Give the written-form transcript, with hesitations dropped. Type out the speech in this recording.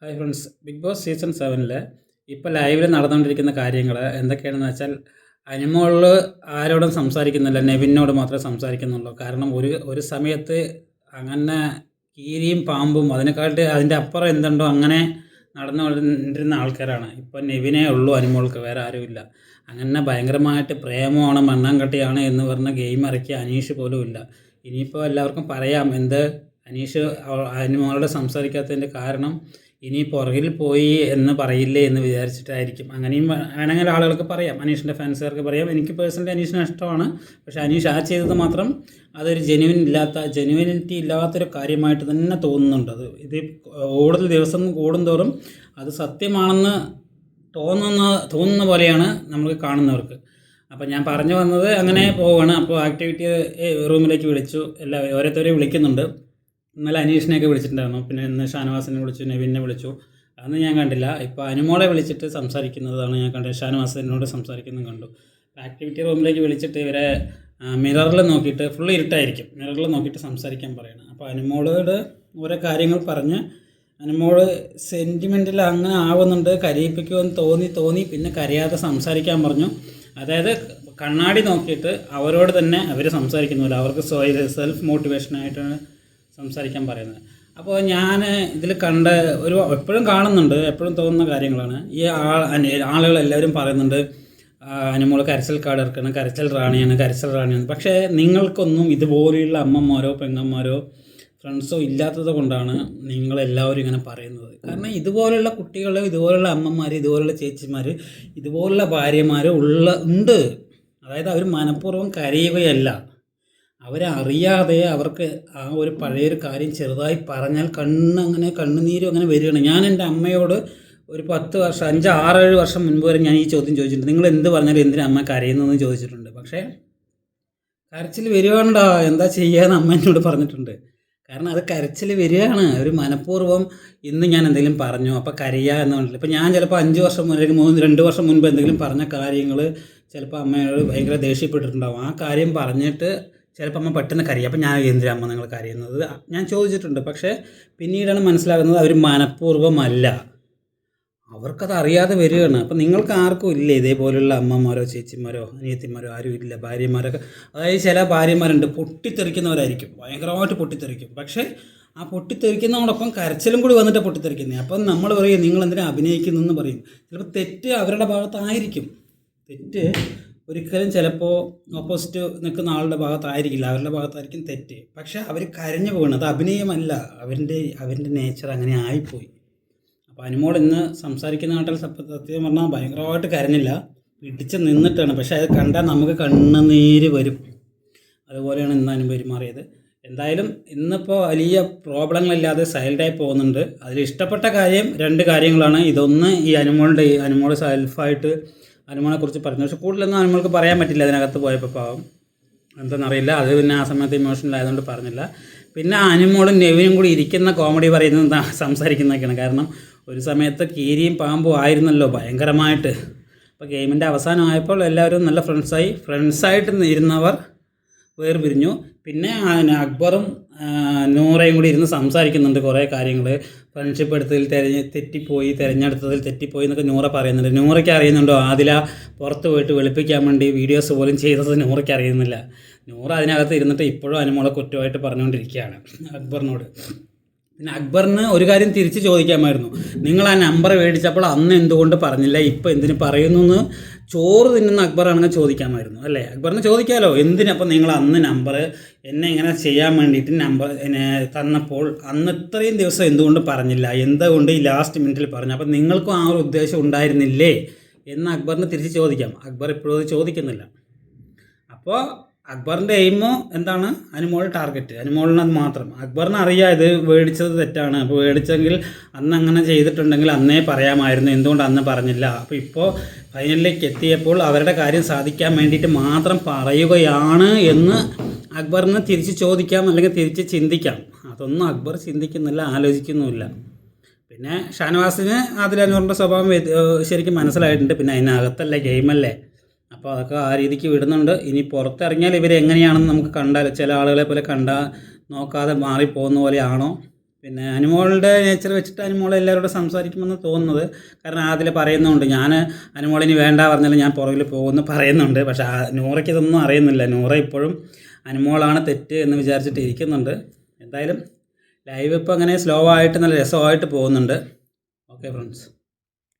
Hi friends, Bigg Boss season 7 ഇപ്പോൾ ലൈവിൽ നടന്നുകൊണ്ടിരിക്കുന്ന കാര്യങ്ങൾ എന്തൊക്കെയാണെന്ന് വെച്ചാൽ, അനുമോള് ആരോടും സംസാരിക്കുന്നില്ല, നെവിനോട് മാത്രമേ സംസാരിക്കുന്നുള്ളൂ. കാരണം ഒരു ഒരു സമയത്ത് അങ്ങനെ കീരിയും പാമ്പും അതിനെക്കാട്ടി അതിൻ്റെ അപ്പുറം എന്തുണ്ടോ അങ്ങനെ നടന്നുകൊണ്ടിരുന്ന ആൾക്കാരാണ്. ഇപ്പോൾ നെവിനേ ഉള്ളൂ അനുമോൾക്ക്, വേറെ ആരുമില്ല. അങ്ങനെ ഭയങ്കരമായിട്ട് പ്രേമമാണ് മണ്ണാങ്കട്ടിയാണ് എന്ന് പറഞ്ഞ ഗെയിം ഇറക്കിയ അനീഷ് പോലും ഇല്ല. ഇനിയിപ്പോൾ എല്ലാവർക്കും പറയാം എന്ത് അനീഷ് അനുമോളോട് സംസാരിക്കാത്തതിൻ്റെ കാരണം ഇനി പുറകിൽ പോയി എന്ന് പറയില്ലേ എന്ന് വിചാരിച്ചിട്ടായിരിക്കും. അങ്ങനെയും വേണമെങ്കിൽ ആളുകൾക്ക് പറയാം, അനീഷിൻ്റെ ഫാൻസുകാർക്ക് പറയാം. എനിക്ക് പേഴ്സണലി അനീഷിനെ ഇഷ്ടമാണ്. പക്ഷേ അനീഷ് ചെയ്തത് മാത്രം അതൊരു ജെന്യുവിനിറ്റി ഇല്ലാത്തൊരു കാര്യമായിട്ട് തന്നെ തോന്നുന്നുണ്ട്. ഇത് കൂടുതൽ ദിവസം കൂടുന്തോറും അത് സത്യമാണെന്ന് തോന്നുന്ന പോലെയാണ് നമുക്ക് കാണുന്നവർക്ക്. അപ്പോൾ ഞാൻ പറഞ്ഞു വന്നത് അങ്ങനെ പോവുകയാണ്. അപ്പോൾ ആക്ടിവിറ്റി റൂമിലേക്ക് വിളിച്ചു, ഓരോരുത്തരെയും വിളിക്കുന്നുണ്ട്. ഇന്നലെ അനീഷിനെയൊക്കെ വിളിച്ചിട്ടുണ്ടായിരുന്നു, പിന്നെ ഇന്ന് ഷാനവാസിനെ വിളിച്ചു, നെവിനെ വിളിച്ചു. അതൊന്നും ഞാൻ കണ്ടില്ല. ഇപ്പോൾ അനുമോളെ വിളിച്ചിട്ട് സംസാരിക്കുന്നതാണ് ഞാൻ കണ്ടത്. ഷാനവാസിനോട് സംസാരിക്കുന്നത് കണ്ടു. ആക്ടിവിറ്റി റൂമിലേക്ക് വിളിച്ചിട്ട് ഇവരെ മിററിൽ നോക്കിയിട്ട്, ഫുൾ ഇരുട്ടായിരിക്കും, മിററിൽ നോക്കിയിട്ട് സംസാരിക്കാൻ പറയണം. അപ്പോൾ അനുമോളോട് ഓരോ കാര്യങ്ങൾ പറഞ്ഞ് അനുമോള് സെൻറ്റിമെൻറ്റിൽ അങ്ങനെ ആവുന്നുണ്ട്, കരയിപ്പിക്കുമെന്ന് തോന്നി പിന്നെ കരയാതെ സംസാരിക്കാൻ പറഞ്ഞു. അതായത് കണ്ണാടി നോക്കിയിട്ട് അവരോട് തന്നെ അവർ സംസാരിക്കുന്നില്ല, അവർക്ക് സെൽഫ് മോട്ടിവേഷനായിട്ടാണ് സംസാരിക്കാൻ പറയുന്നത്. അപ്പോൾ ഞാൻ ഇതിൽ കണ്ട എപ്പോഴും കാണുന്നുണ്ട്, എപ്പോഴും തോന്നുന്ന കാര്യങ്ങളാണ്. ഈ ആളുകളെല്ലാവരും പറയുന്നുണ്ട് അനുമോൾ കരച്ചിൽ കാർഡ് ഇറക്കണം, കരച്ചിൽ റാണിയാണ്. പക്ഷേ നിങ്ങൾക്കൊന്നും ഇതുപോലെയുള്ള അമ്മമാരോ പെങ്ങന്മാരോ ഫ്രണ്ട്സോ ഇല്ലാത്തത് കൊണ്ടാണ് നിങ്ങളെല്ലാവരും ഇങ്ങനെ പറയുന്നത്. കാരണം ഇതുപോലുള്ള കുട്ടികൾ, ഇതുപോലുള്ള അമ്മമാർ, ഇതുപോലുള്ള ചേച്ചിമാർ, ഇതുപോലുള്ള ഭാര്യമാർ ഉണ്ട്. അതായത് അവർ മനഃപൂർവ്വം കരയുകയല്ല, അവരറിയാതെ അവർക്ക് ആ ഒരു പഴയൊരു കാര്യം ചെറുതായി പറഞ്ഞാൽ കണ്ണുനീരും അങ്ങനെ വരികയാണ്. ഞാൻ എൻ്റെ അമ്മയോട് ഒരു 10 വർഷം 5, 6, 7 വർഷം മുൻപ് വരെ ഞാൻ ഈ ചോദ്യം ചോദിച്ചിട്ടുണ്ട്. നിങ്ങൾ എന്ത് പറഞ്ഞാലും എന്തിനാ അമ്മ കരയുന്നതെന്ന് ചോദിച്ചിട്ടുണ്ട്. പക്ഷേ കരച്ചിൽ വരികയാണ്ടാ, എന്താ ചെയ്യാന്ന് അമ്മ എന്നോട് പറഞ്ഞിട്ടുണ്ട്. കാരണം അത് കരച്ചിൽ വരികയാണ്. ഒരു മനഃപൂർവ്വം ഇന്ന് ഞാൻ എന്തെങ്കിലും പറഞ്ഞു അപ്പോൾ കരയുക എന്ന് പറഞ്ഞില്ല. ഇപ്പോൾ ഞാൻ ചിലപ്പോൾ 5 വർഷം അല്ലെങ്കിൽ 2 വർഷം മുൻപ് എന്തെങ്കിലും പറഞ്ഞ കാര്യങ്ങൾ ചിലപ്പോൾ അമ്മയോട് ഭയങ്കര ദേഷ്യപ്പെട്ടിട്ടുണ്ടാവും. ആ കാര്യം പറഞ്ഞിട്ട് ചിലപ്പോൾ അമ്മ പെട്ടെന്ന് കരയും. അപ്പം ഞാൻ എന്തിനാ അമ്മ നിങ്ങൾ കരയുന്നത് ഞാൻ ചോദിച്ചിട്ടുണ്ട്. പക്ഷേ പിന്നീടാണ് മനസ്സിലാകുന്നത് അവർ മനഃപൂർവ്വമല്ല, അവർക്കത് അറിയാതെ വരികയാണ്. അപ്പം നിങ്ങൾക്ക് ആർക്കും ഇല്ലേ ഇതേപോലുള്ള അമ്മമാരോ ചേച്ചിമാരോ അനിയത്തിമാരോ ആരും ഇല്ല? ഭാര്യമാരൊക്കെ, അതായത് ചില ഭാര്യമാരുണ്ട് പൊട്ടിത്തെറിക്കുന്നവരായിരിക്കും, ഭയങ്കരമായിട്ട് പൊട്ടിത്തെറിക്കും. പക്ഷേ ആ പൊട്ടിത്തെറിക്കുന്നതോടൊപ്പം കരച്ചിലും കൂടി വന്നിട്ട് പൊട്ടിത്തെറിക്കുന്നത്. അപ്പം നമ്മൾ പറയും നിങ്ങൾ എന്തിനാ അഭിനയിക്കുന്നതെന്ന് പറയും. ചിലപ്പോൾ തെറ്റ് അവരുടെ ഭാഗത്തായിരിക്കും. തെറ്റ് ഒരിക്കലും ചിലപ്പോൾ ഓപ്പോസിറ്റ് നിൽക്കുന്ന ആളുടെ ഭാഗത്തായിരിക്കില്ല, അവരുടെ ഭാഗത്തായിരിക്കും തെറ്റ്. പക്ഷേ അവർ കരഞ്ഞു പോകണം, അത് അഭിനയമല്ല, അവരുടെ നേച്ചർ അങ്ങനെ ആയിപ്പോയി. അപ്പോൾ അനുമോൾ ഇന്ന് സംസാരിക്കുന്ന നാട്ടിൽ സത്യം പറഞ്ഞാൽ ഭയങ്കരമായിട്ട് കരഞ്ഞില്ല, പിടിച്ച് നിന്നിട്ടാണ്. പക്ഷേ അത് കണ്ടാൽ നമുക്ക് കണ്ണുനീര് വരും. അതുപോലെയാണ് ഇന്ന് അനു പെരുമാറിയത്. എന്തായാലും ഇന്നിപ്പോൾ വലിയ പ്രോബ്ലങ്ങളില്ലാതെ സൈലൻ്റായി പോകുന്നുണ്ട്. അതിൽ ഇഷ്ടപ്പെട്ട കാര്യം 2 കാര്യങ്ങളാണ്. ഇതൊന്ന് ഈ അനുമോൾ സെൽഫായിട്ട് അനുമോളെക്കുറിച്ച് പറഞ്ഞു. പക്ഷേ കൂടുതലൊന്നും അനുമോൾക്ക് പറയാൻ പറ്റില്ല അതിനകത്ത് പോയപ്പോൾ, പാവം എന്താണെന്നറിയില്ല. അത് പിന്നെ ആ സമയത്ത് ഇമോഷണൽ ആയതുകൊണ്ട് പറഞ്ഞില്ല. പിന്നെ അനുമോളും നെവിനും കൂടി ഇരിക്കുന്ന കോമഡി പറയുന്നത് സംസാരിക്കുന്നതൊക്കെയാണ്. കാരണം ഒരു സമയത്ത് കീരിയും പാമ്പും ആയിരുന്നല്ലോ ഭയങ്കരമായിട്ട്. അപ്പോൾ ഗെയിമിൻ്റെ അവസാനമായപ്പോൾ എല്ലാവരും നല്ല ഫ്രണ്ട്സായിട്ട് ഇരുന്നവർ വേർപിരിഞ്ഞു. പിന്നെ അക്ബറും നൂറയും കൂടി ഇരുന്ന് സംസാരിക്കുന്നുണ്ട് കുറേ കാര്യങ്ങൾ. ഫ്രണ്ട്ഷിപ്പ് എടുത്തതിൽ തിരഞ്ഞെടുത്തതിൽ തെറ്റിപ്പോയി എന്നൊക്കെ നൂറ പറയുന്നുണ്ട്. നൂറയ്ക്ക് അറിയുന്നുണ്ടോ ആദില പുറത്ത് പോയിട്ട് വെളുപ്പിക്കാൻ വേണ്ടി വീഡിയോസ് പോലും ചെയ്തത് നൂറയ്ക്ക് അറിയുന്നില്ല. നൂറ അതിനകത്ത് ഇരുന്നിട്ട് ഇപ്പോഴും അനുമോളെ കുറ്റമായിട്ട് പറഞ്ഞുകൊണ്ടിരിക്കുകയാണ് അക്ബറിനോട്. പിന്നെ അക്ബറിന് ഒരു കാര്യം തിരിച്ച് ചോദിക്കാമായിരുന്നു, നിങ്ങൾ ആ നമ്പർ മേടിച്ചപ്പോൾ അന്ന് എന്തുകൊണ്ട് പറഞ്ഞില്ല, ഇപ്പോൾ എന്തിന് പറയുന്നു എന്ന് ചോറ് തിന്നുന്ന അക്ബറാണെങ്കിൽ ചോദിക്കാമായിരുന്നു അല്ലേ? അക്ബറിന് ചോദിക്കാമല്ലോ, എന്തിനപ്പം നിങ്ങൾ അന്ന് നമ്പർ എന്നെ ഇങ്ങനെ ചെയ്യാൻ വേണ്ടിയിട്ട് നമ്പർ തന്നപ്പോൾ അന്ന് ഇത്രയും ദിവസം എന്തുകൊണ്ട് പറഞ്ഞില്ല, എന്തുകൊണ്ട് ഈ ലാസ്റ്റ് മിനിറ്റിൽ പറഞ്ഞു, അപ്പം നിങ്ങൾക്കും ആ ഒരു ഉദ്ദേശം ഉണ്ടായിരുന്നില്ലേ എന്ന് അക്ബറിന് തിരിച്ച് ചോദിക്കാം. അക്ബർ ഇപ്പോഴും അത് ചോദിക്കുന്നില്ല. അപ്പോൾ അക്ബറിൻ്റെ എയിമോ എന്താണ്? അനുമോൾ ടാർഗറ്റ്, അനുമോളിനത് മാത്രം. അക്ബറിന് അറിയാം ഇത് മേടിച്ചത് തെറ്റാണ്. അപ്പോൾ മേടിച്ചെങ്കിൽ അന്ന് അങ്ങനെ ചെയ്തിട്ടുണ്ടെങ്കിൽ അന്നേ പറയാമായിരുന്നു, എന്തുകൊണ്ട് അന്ന് പറഞ്ഞില്ല. അപ്പോൾ ഇപ്പോൾ ഫൈനലിലേക്ക് എത്തിയപ്പോൾ അവരുടെ കാര്യം സാധിക്കാൻ വേണ്ടിയിട്ട് മാത്രം പറയുകയാണ് എന്ന് അക്ബറിന് തിരിച്ച് ചോദിക്കാം, അല്ലെങ്കിൽ തിരിച്ച് ചിന്തിക്കാം. അതൊന്നും അക്ബർ ചിന്തിക്കുന്നില്ല, ആലോചിക്കുന്നുമില്ല. പിന്നെ ഷാനവാസിന് അതിലനുവറിൻ്റെ സ്വഭാവം ശരിക്കും മനസ്സിലായിട്ടുണ്ട്. പിന്നെ അതിനകത്തല്ലേ, ഗെയിമല്ലേ, അപ്പോൾ അതൊക്കെ ആ രീതിക്ക് വിടുന്നുണ്ട്. ഇനി പുറത്തിറങ്ങിയാൽ ഇവരെങ്ങനെയാണെന്ന് നമുക്ക് കണ്ടാൽ, ചില ആളുകളെ പോലെ കണ്ടാൽ നോക്കാതെ മാറിപ്പോകുന്ന പോലെയാണോ പിന്നെ അനുമോളുടെ നേച്ചർ വെച്ചിട്ട് അനുമോൾ എല്ലാവരോടും സംസാരിക്കുമെന്ന് തോന്നുന്നത്. കാരണം അതിൽ പറയുന്നുണ്ട്, ഞാൻ അനുമോളിനി വേണ്ട പറഞ്ഞാലും ഞാൻ പുറകിൽ പോകുമെന്ന് പറയുന്നുണ്ട്. പക്ഷേ നൂറയ്ക്ക് ഇതൊന്നും അറിയുന്നില്ല. നൂറ ഇപ്പോഴും അനുമോളാണ് തെറ്റ് എന്ന് വിചാരിച്ചിട്ട് ഇരിക്കുന്നുണ്ട്. എന്തായാലും ലൈവ് ഇപ്പോൾ അങ്ങനെ സ്ലോ ആയിട്ട് നല്ല രസമായിട്ട് പോകുന്നുണ്ട്. Okay friends.